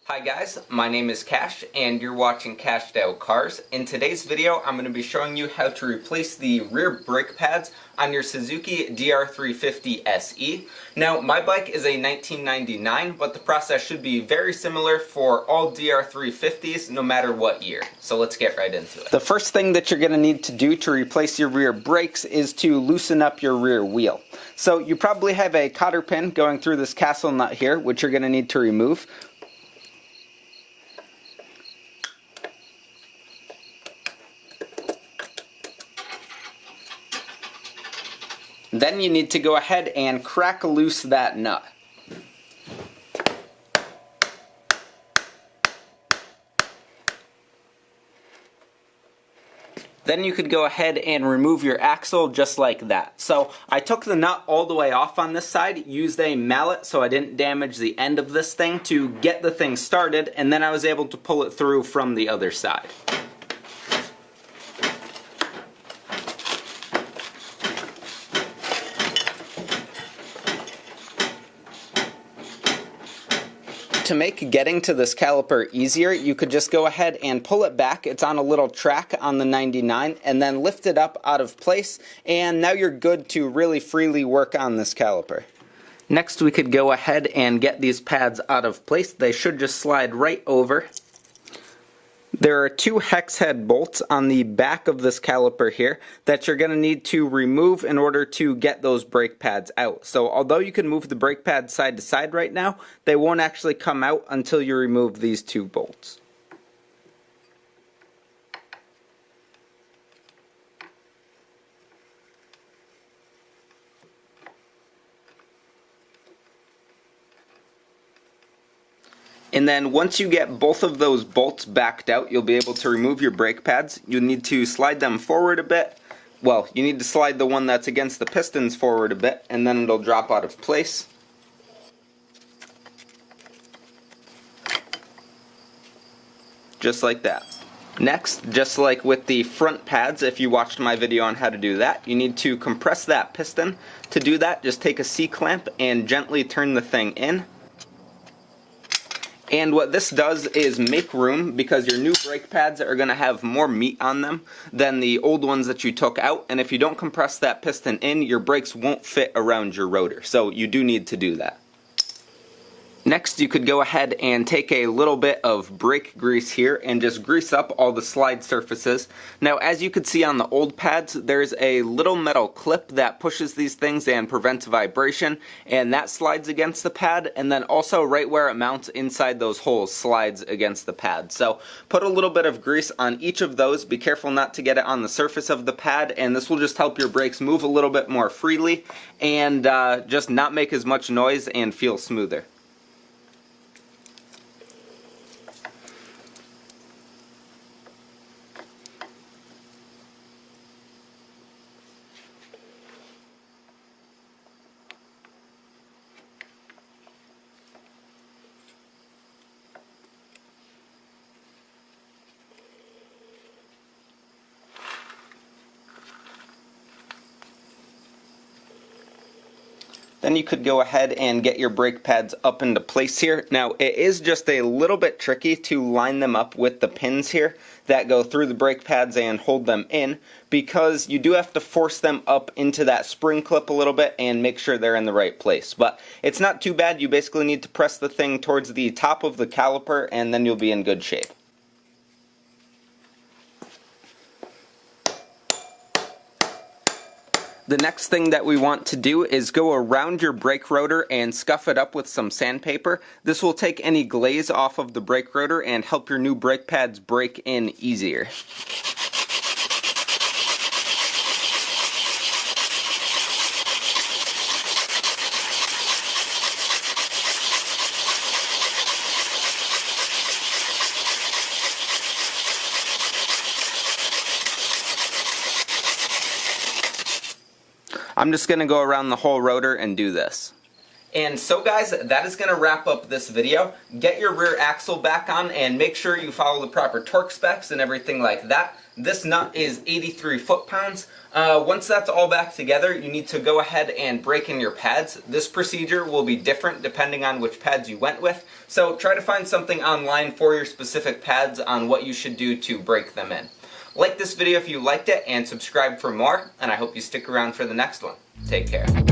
Hi guys, my name is Cash and you're watching CashedOutCars. In today's video I'm going to be showing you how to replace the rear brake pads on your Suzuki DR350SE. Now my bike is a 1999, but the process should be very similar for all DR350s no matter what year. So let's get right into it. The first thing that you're going to need to do to replace your rear brakes is to loosen up your rear wheel. So you probably have a cotter pin going through this castle nut here, which you're going to need to remove. Then you need to go ahead and crack loose that nut. Then you could go ahead and remove your axle just like that. So I took the nut all the way off on this side, used a mallet so I didn't damage the end of this thing to get the thing started, and then I was able to pull it through from the other side. To make getting to this caliper easier, you could just go ahead and pull it back. It's on a little track on the 99, and then lift it up out of place, and now you're good to really freely work on this caliper. Next, we could go ahead and get these pads out of place. They should just slide right over. There are two hex head bolts on the back of this caliper here that you're going to need to remove in order to get those brake pads out. So although you can move the brake pads side to side right now, they won't actually come out until you remove these two bolts. And then once you get both of those bolts backed out, you'll be able to remove your brake pads. You need to slide them forward a bit. Well, you need to slide the one that's against the pistons forward a bit, and then it'll drop out of place. Just like that. Next, just like with the front pads, if you watched my video on how to do that, you need to compress that piston. To do that, just take a C-clamp and gently turn the thing in. And what this does is make room, because your new brake pads are going to have more meat on them than the old ones that you took out, and if you don't compress that piston in, your brakes won't fit around your rotor, so you do need to do that. Next, you could go ahead and take a little bit of brake grease here and just grease up all the slide surfaces. Now, as you could see on the old pads, there's a little metal clip that pushes these things and prevents vibration, and that slides against the pad, and then also right where it mounts inside those holes slides against the pad. So put a little bit of grease on each of those. Be careful not to get it on the surface of the pad, and this will just help your brakes move a little bit more freely and just not make as much noise and feel smoother. Then you could go ahead and get your brake pads up into place here. Now, it is just a little bit tricky to line them up with the pins here that go through the brake pads and hold them in, because you do have to force them up into that spring clip a little bit and make sure they're in the right place. But it's not too bad. You basically need to press the thing towards the top of the caliper, and then you'll be in good shape. The next thing that we want to do is go around your brake rotor and scuff it up with some sandpaper. This will take any glaze off of the brake rotor and help your new brake pads brake in easier. I'm just going to go around the whole rotor and do this. And so guys, that is going to wrap up this video. Get your rear axle back on and make sure you follow the proper torque specs and everything like that. This nut is 83 foot-pounds. Once that's all back together, you need to go ahead and brake in your pads. This procedure will be different depending on which pads you went with, so try to find something online for your specific pads on what you should do to brake them in. Like this video if you liked it, and subscribe for more, and I hope you stick around for the next one. Take care.